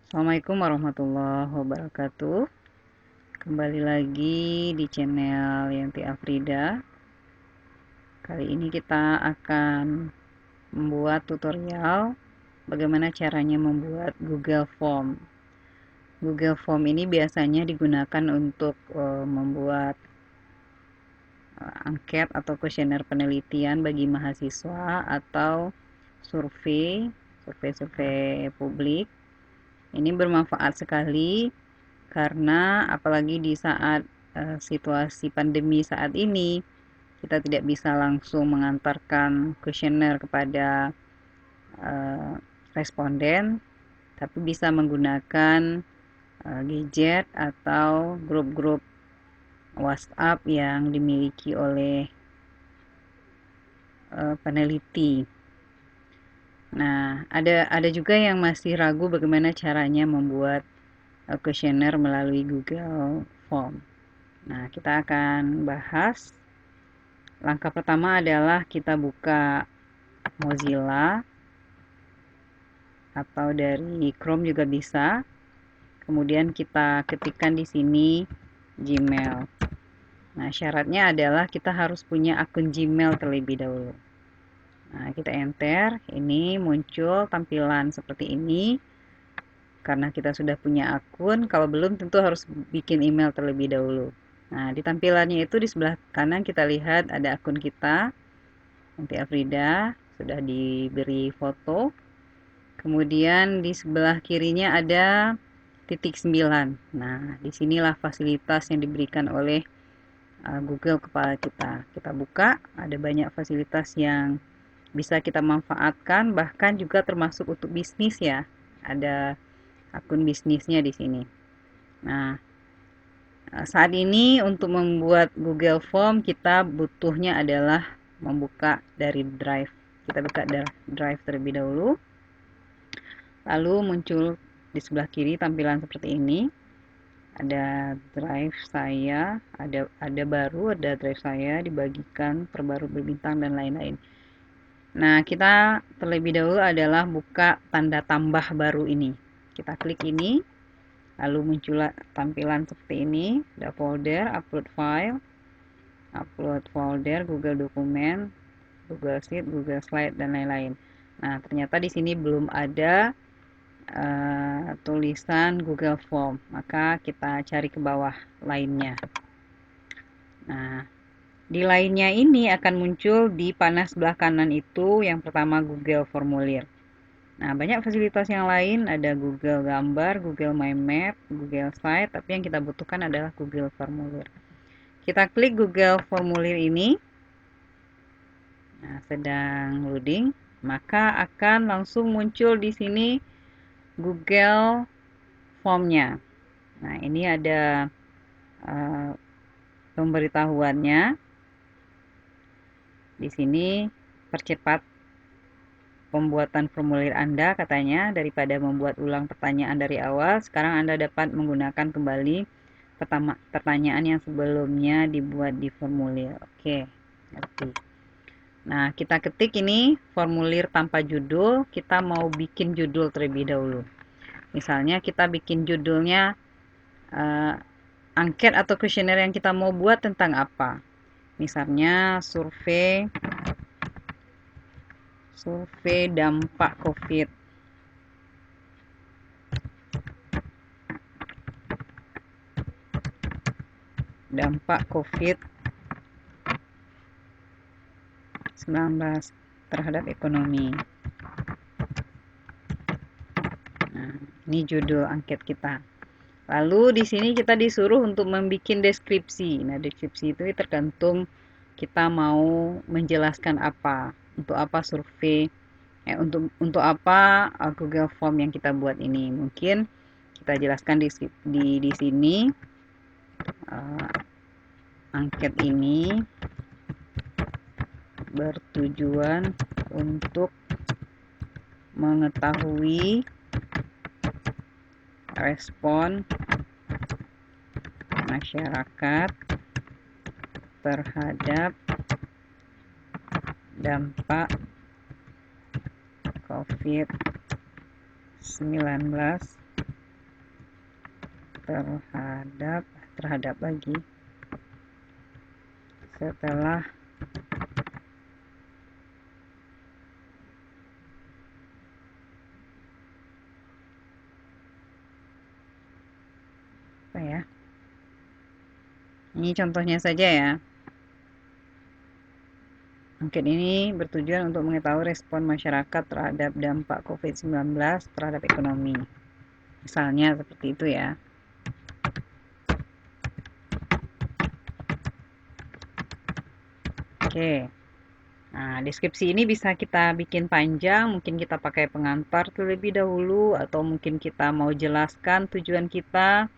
Assalamualaikum warahmatullahi wabarakatuh. Kembali lagi di channel Yanti Afrida. Kali ini kita akan membuat tutorial bagaimana caranya membuat Google Form. Google Form ini biasanya digunakan untuk membuat angket atau kuesioner penelitian bagi mahasiswa atau survei publik. Ini bermanfaat sekali karena apalagi di saat situasi pandemi saat ini, kita tidak bisa langsung mengantarkan kuesioner kepada responden, tapi bisa menggunakan gadget atau grup-grup WhatsApp yang dimiliki oleh peneliti. Nah, ada juga yang masih ragu bagaimana caranya membuat kuesioner melalui Google Form. Nah, kita akan bahas. Langkah pertama adalah kita buka Mozilla atau dari Chrome juga bisa. Kemudian kita ketikkan di sini Gmail. Nah, syaratnya adalah kita harus punya akun Gmail terlebih dahulu. Nah, kita enter. Ini muncul tampilan seperti ini. Karena kita sudah punya akun, kalau belum tentu harus bikin email terlebih dahulu. Nah, di tampilannya itu di sebelah kanan kita lihat ada akun kita, Yanti Afrida, sudah diberi foto. Kemudian di sebelah kirinya ada titik 9. Nah, disinilah fasilitas yang diberikan oleh Google kepada kita. Kita buka, ada banyak fasilitas yang bisa kita manfaatkan, bahkan juga termasuk untuk bisnis ya. Ada akun bisnisnya di sini. Nah, saat ini untuk membuat Google Form kita butuhnya adalah membuka dari Drive. Kita buka Drive terlebih dahulu. Lalu muncul di sebelah kiri tampilan seperti ini. Ada Drive saya, ada baru, ada Drive saya dibagikan, terbaru berbintang dan lain-lain. Nah, kita terlebih dahulu adalah buka tanda tambah baru ini. Kita klik ini. Lalu muncul tampilan seperti ini, ada folder, upload folder, Google Dokumen, Google Sheet, Google Slide, dan lain-lain. Nah, ternyata di sini belum ada tulisan Google Form, maka kita cari ke bawah lainnya. Nah, di lainnya ini akan muncul di panah sebelah kanan itu yang pertama Google Formulir. Nah, banyak fasilitas yang lain, ada Google Gambar, Google My Map, Google Site, tapi yang kita butuhkan adalah Google Formulir. Kita klik Google Formulir ini. Nah, sedang loading, maka akan langsung muncul di sini Google Form-nya. Nah, ini ada pemberitahuannya. Di sini percepat pembuatan formulir Anda katanya daripada membuat ulang pertanyaan dari awal. Sekarang Anda dapat menggunakan kembali pertanyaan yang sebelumnya dibuat di formulir. Oke, ngerti. Nah, kita ketik ini formulir tanpa judul. Kita mau bikin judul terlebih dahulu. Misalnya kita bikin judulnya angket atau kuesioner yang kita mau buat tentang apa. Misalnya survei dampak COVID. Dampak COVID-19 terhadap ekonomi. Nah, ini judul angket kita. Lalu di sini kita disuruh untuk membuat deskripsi. Nah, deskripsi itu tergantung kita mau menjelaskan apa, untuk apa survei, untuk apa Google Form yang kita buat ini. Mungkin kita jelaskan di sini angket ini bertujuan untuk mengetahui respon masyarakat terhadap dampak COVID-19 terhadap lagi setelah apa ya? Ini contohnya saja ya. Mungkin ini bertujuan untuk mengetahui respon masyarakat terhadap dampak COVID-19 terhadap ekonomi. Misalnya seperti itu ya. Oke. Nah, deskripsi ini bisa kita bikin panjang, mungkin kita pakai pengantar terlebih dahulu, atau mungkin kita mau jelaskan tujuan kita,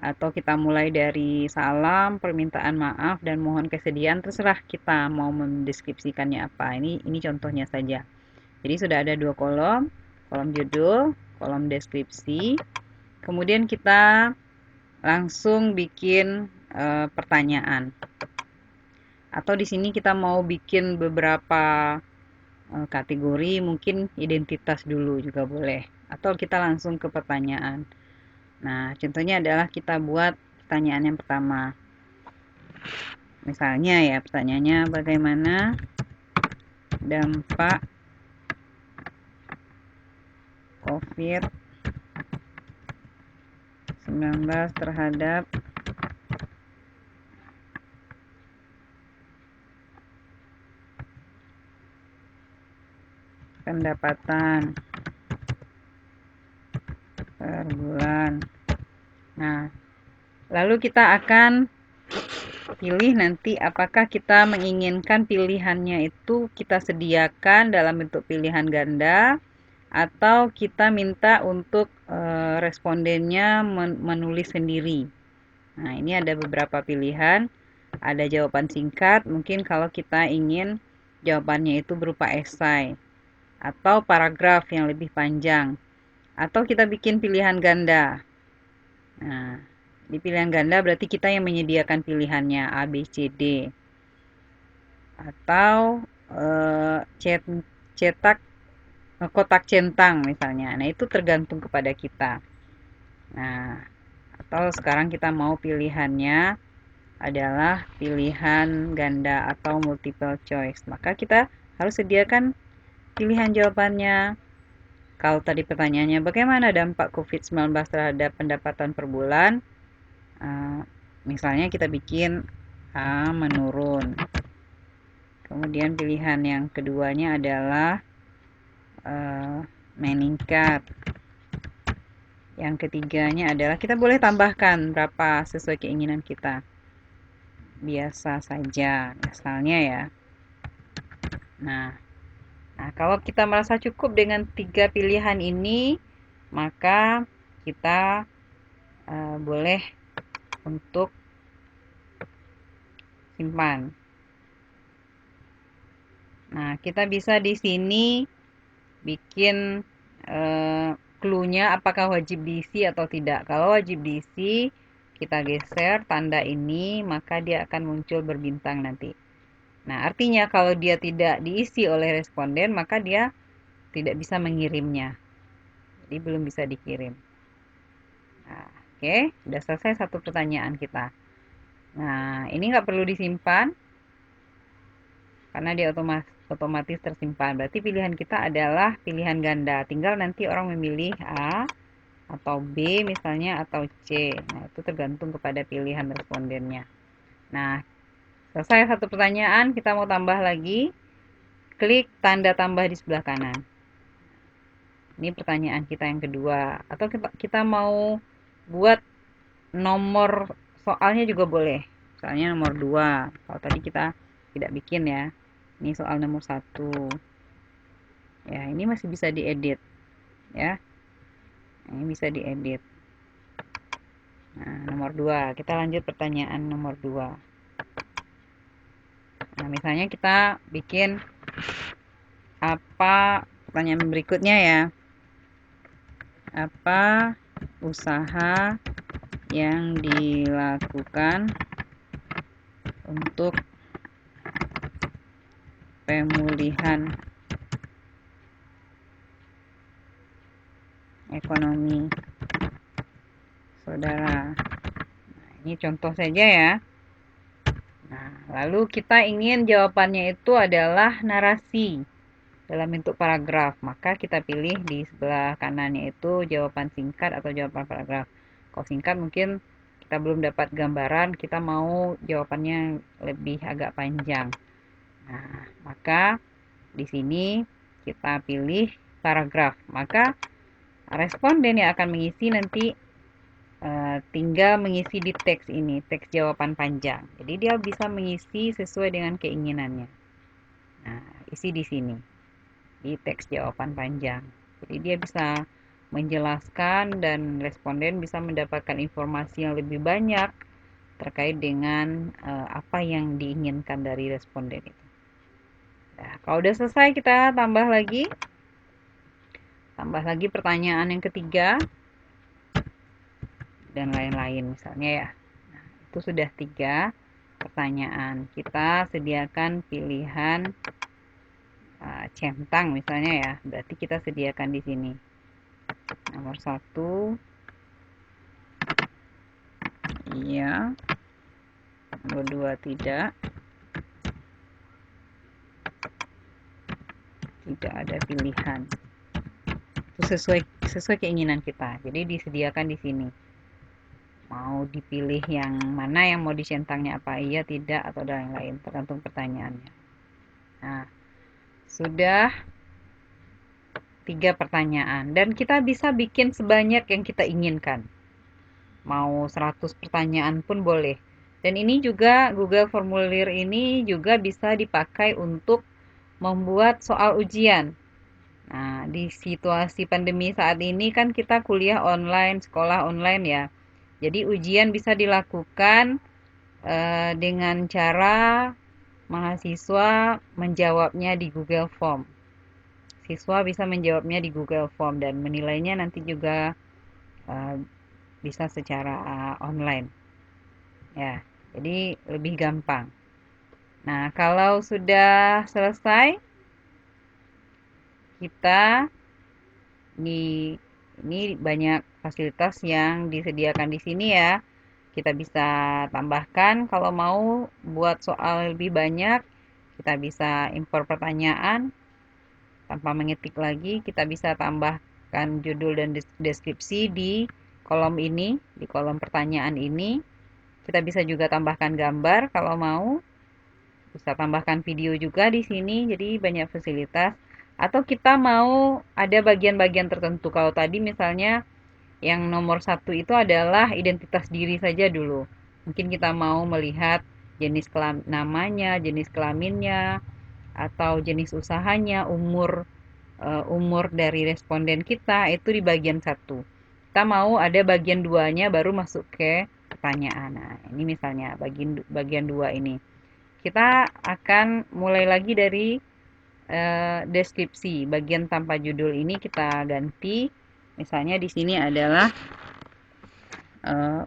atau kita mulai dari salam, permintaan maaf, dan mohon kesediaan, terserah kita mau mendeskripsikannya apa. Ini contohnya saja. Jadi sudah ada 2 kolom, kolom judul, kolom deskripsi. Kemudian kita langsung bikin pertanyaan. Atau di sini kita mau bikin beberapa kategori, mungkin identitas dulu juga boleh. Atau kita langsung ke pertanyaan. Nah, contohnya adalah kita buat pertanyaan yang pertama. Misalnya ya, pertanyaannya bagaimana dampak COVID-19 terhadap pendapatan per bulan. Nah, lalu kita akan pilih nanti apakah kita menginginkan pilihannya itu kita sediakan dalam bentuk pilihan ganda atau kita minta untuk respondennya menulis sendiri. Nah, ini ada beberapa pilihan. Ada jawaban singkat, mungkin kalau kita ingin jawabannya itu berupa esai atau paragraf yang lebih panjang. Atau kita bikin pilihan ganda. Nah, di pilihan ganda berarti kita yang menyediakan pilihannya A, B, C, D. Atau cetak kotak centang misalnya. Nah, itu tergantung kepada kita. Nah, atau sekarang kita mau pilihannya adalah pilihan ganda atau multiple choice. Maka kita harus sediakan pilihan jawabannya. Kalau tadi pertanyaannya bagaimana dampak COVID-19 terhadap pendapatan per bulan? Misalnya kita bikin A menurun. Kemudian pilihan yang keduanya adalah meningkat. Yang ketiganya adalah kita boleh tambahkan berapa sesuai keinginan kita. Biasa saja, misalnya ya. Nah, kalau kita merasa cukup dengan 3 pilihan ini, maka kita boleh untuk simpan. Nah, kita bisa di sini bikin clue-nya apakah wajib diisi atau tidak. Kalau wajib diisi, kita geser tanda ini, maka dia akan muncul berbintang nanti. Nah, artinya kalau dia tidak diisi oleh responden, maka dia tidak bisa mengirimnya. Jadi belum bisa dikirim. Nah, oke, sudah selesai satu pertanyaan kita. Nah, ini nggak perlu disimpan, karena dia otomatis tersimpan. Berarti pilihan kita adalah pilihan ganda. Tinggal nanti orang memilih A, atau B misalnya, atau C. Nah, itu tergantung kepada pilihan respondennya. Nah, selesai satu pertanyaan, kita mau tambah lagi. Klik tanda tambah di sebelah kanan. Ini pertanyaan kita yang kedua. Atau kita mau buat nomor soalnya juga boleh. Misalnya nomor 2. Kalau tadi kita tidak bikin ya. Ini soal nomor 1. Ya, ini masih bisa diedit. Ya. Ini bisa diedit. Nah, nomor 2. Kita lanjut pertanyaan nomor 2. Nah, misalnya kita bikin apa pertanyaan berikutnya ya. Apa usaha yang dilakukan untuk pemulihan ekonomi saudara. Nah, ini contoh saja ya. Nah, lalu kita ingin jawabannya itu adalah narasi dalam bentuk paragraf. Maka kita pilih di sebelah kanannya itu jawaban singkat atau jawaban paragraf. Kalau singkat mungkin kita belum dapat gambaran, kita mau jawabannya lebih agak panjang. Nah, maka di sini kita pilih paragraf. Maka responden yang akan mengisi nanti tinggal mengisi di teks ini, teks jawaban panjang. Jadi dia bisa mengisi sesuai dengan keinginannya. Nah, isi di sini, di teks jawaban panjang. Jadi dia bisa menjelaskan dan responden bisa mendapatkan informasi yang lebih banyak terkait dengan apa yang diinginkan dari responden itu. Nah, kalau udah selesai kita tambah lagi pertanyaan yang ketiga dan lain-lain misalnya ya. Nah, itu sudah 3 pertanyaan. Kita sediakan pilihan centang misalnya ya. Berarti kita sediakan di sini. Nomor 1 iya. Nomor 2 tidak. Tidak ada pilihan. Itu sesuai keinginan kita. Jadi disediakan di sini. Mau dipilih yang mana yang mau dicentangnya, apa iya, tidak, atau dan lain-lain, tergantung pertanyaannya. Nah, sudah 3 pertanyaan dan kita bisa bikin sebanyak yang kita inginkan. Mau 100 pertanyaan pun boleh. Dan ini juga Google Formulir ini juga bisa dipakai untuk membuat soal ujian. Nah, di situasi pandemi saat ini kan kita kuliah online, sekolah online ya. Jadi ujian bisa dilakukan dengan cara mahasiswa menjawabnya di Google Form. Siswa bisa menjawabnya di Google Form dan menilainya nanti juga bisa secara online. Ya, jadi lebih gampang. Nah, kalau sudah selesai, kita ini banyak fasilitas yang disediakan di sini ya. Kita bisa tambahkan kalau mau buat soal lebih banyak, kita bisa impor pertanyaan tanpa mengetik lagi. Kita bisa tambahkan judul dan deskripsi di kolom ini, di kolom pertanyaan ini. Kita bisa juga tambahkan gambar kalau mau. Bisa tambahkan video juga di sini, jadi banyak fasilitas. Atau kita mau ada bagian-bagian tertentu. Kalau tadi misalnya yang nomor 1 itu adalah identitas diri saja dulu. Mungkin kita mau melihat jenis namanya, jenis kelaminnya, atau jenis usahanya, umur dari responden kita itu di bagian 1. Kita mau ada bagian 2-nya baru masuk ke pertanyaan. Nah, ini misalnya bagian 2 ini. Kita akan mulai lagi dari deskripsi. Bagian tanpa judul ini kita ganti. Misalnya di sini adalah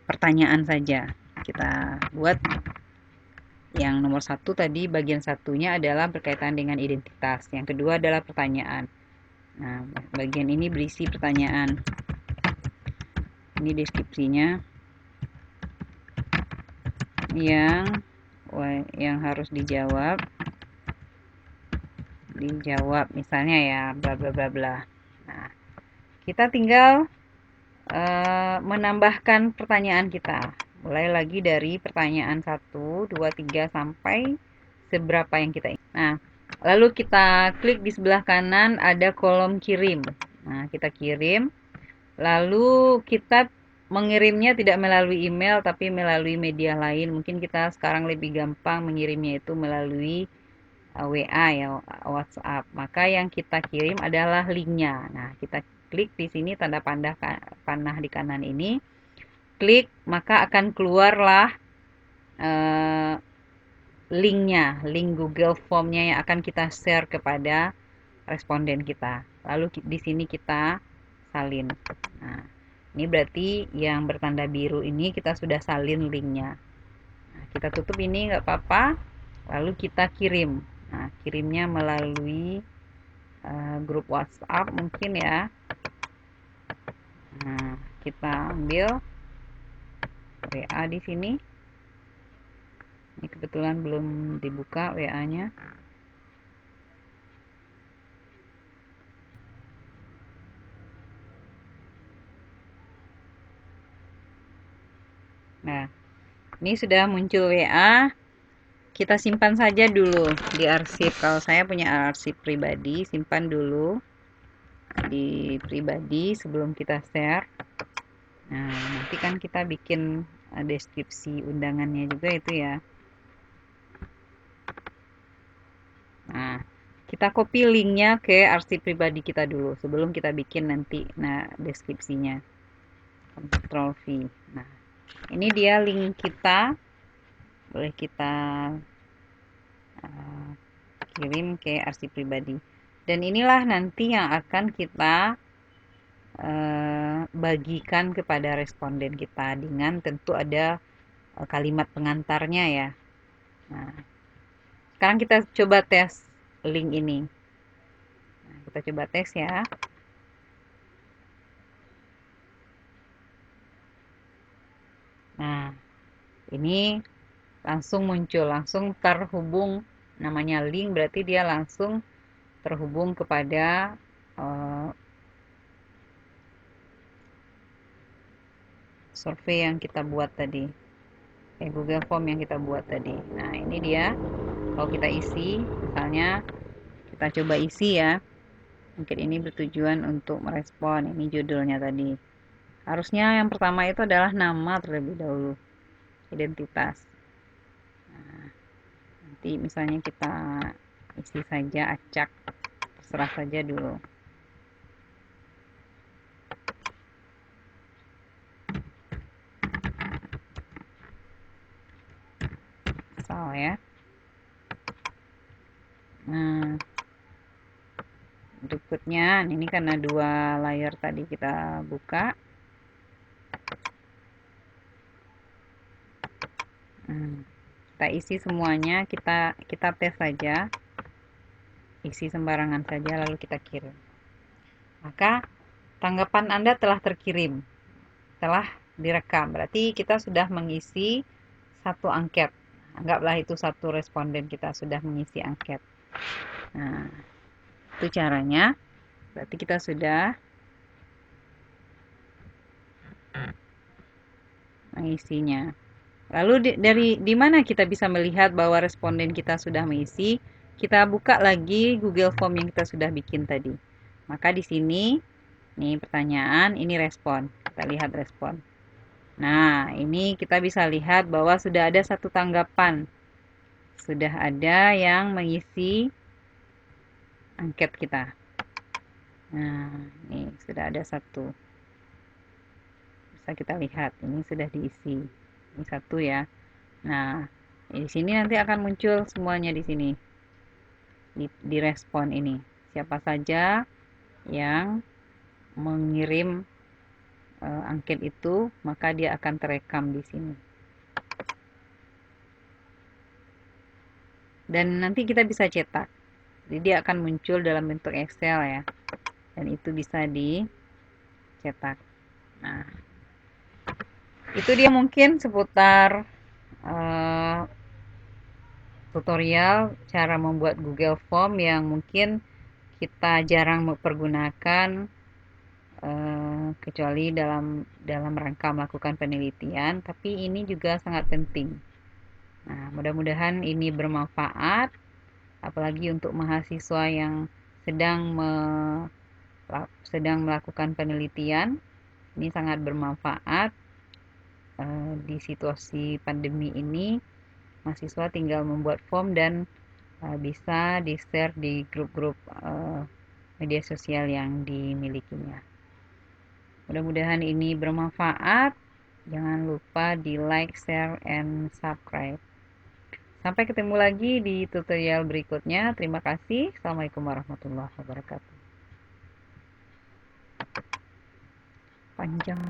pertanyaan saja. Kita buat yang nomor 1 tadi, bagian satunya adalah berkaitan dengan identitas. Yang kedua adalah pertanyaan. Nah, bagian ini berisi pertanyaan. Ini deskripsinya yang harus dijawab misalnya ya bla bla bla bla. Nah, kita tinggal menambahkan pertanyaan kita. Mulai lagi dari pertanyaan 1, 2, 3 sampai seberapa yang kita ingin. Nah, lalu kita klik di sebelah kanan ada kolom kirim. Nah, kita kirim. Lalu kita mengirimnya tidak melalui email tapi melalui media lain. Mungkin kita sekarang lebih gampang mengirimnya itu melalui WA ya, WhatsApp. Maka yang kita kirim adalah linknya. Nah, kita klik di sini tanda panah di kanan ini. Klik, maka akan keluarlah linknya, link Google Formnya yang akan kita share kepada responden kita. Lalu di sini kita salin. Nah, ini berarti yang bertanda biru ini kita sudah salin linknya. Nah, kita tutup ini nggak apa-apa. Lalu kita kirim. Nah, kirimnya melalui grup WhatsApp mungkin ya. Nah, kita ambil WA di sini. Ini kebetulan belum dibuka WA-nya. Nah, ini sudah muncul WA. Kita simpan saja dulu di arsip. Kalau saya punya arsip pribadi, simpan dulu di pribadi sebelum kita share. Nah, nanti kan kita bikin deskripsi undangannya juga itu ya. Nah, kita copy linknya ke arsip pribadi kita dulu sebelum kita bikin nanti deskripsinya. Ctrl V. Nah, ini dia link kita. Boleh kita kirim ke arsip pribadi. Dan inilah nanti yang akan kita bagikan kepada responden kita dengan tentu ada kalimat pengantarnya ya. Nah, sekarang kita coba tes link ini. Nah, kita coba tes ya. Nah, ini langsung muncul, langsung terhubung, namanya link berarti dia langsung terhubung kepada survei yang kita buat tadi, Google Form yang kita buat tadi. Nah, ini dia. Kalau kita isi, misalnya kita coba isi ya. Mungkin ini bertujuan untuk merespon. Ini judulnya tadi. Harusnya yang pertama itu adalah nama terlebih dahulu, identitas. Nah, nanti misalnya kita isi saja acak, terserah saja dulu. Asal ya. Nah, berikutnya ini karena dua layar tadi kita buka. Kita isi semuanya, kita tes saja, isi sembarangan saja lalu kita kirim. Maka tanggapan Anda telah terkirim, telah direkam. Berarti kita sudah mengisi satu angket. Anggaplah itu satu responden kita sudah mengisi angket. Nah, itu caranya. Berarti kita sudah mengisinya. Lalu di mana kita bisa melihat bahwa responden kita sudah mengisi? Kita buka lagi Google Form yang kita sudah bikin tadi. Maka di sini, nih pertanyaan, ini respon. Kita lihat respon. Nah, ini kita bisa lihat bahwa sudah ada satu tanggapan. Sudah ada yang mengisi angket kita. Nah, ini sudah ada satu. Bisa kita lihat, ini sudah diisi. Ini satu ya. Nah, di sini nanti akan muncul semuanya di sini. Di respon ini. Siapa saja yang mengirim angket itu, maka dia akan terekam di sini. Dan nanti kita bisa cetak. Jadi dia akan muncul dalam bentuk Excel ya. Dan itu bisa dicetak. Nah, itu dia mungkin seputar tutorial cara membuat Google Form yang mungkin kita jarang mempergunakan kecuali dalam rangka melakukan penelitian, tapi ini juga sangat penting. Nah, mudah-mudahan ini bermanfaat, apalagi untuk mahasiswa yang sedang melakukan penelitian. Ini sangat bermanfaat di situasi pandemi ini. Mahasiswa tinggal membuat form dan bisa di-share di grup-grup media sosial yang dimilikinya. Mudah-mudahan ini bermanfaat. Jangan lupa di like, share, and subscribe. Sampai ketemu lagi di tutorial berikutnya. Terima kasih. Assalamualaikum warahmatullahi wabarakatuh. Panjang.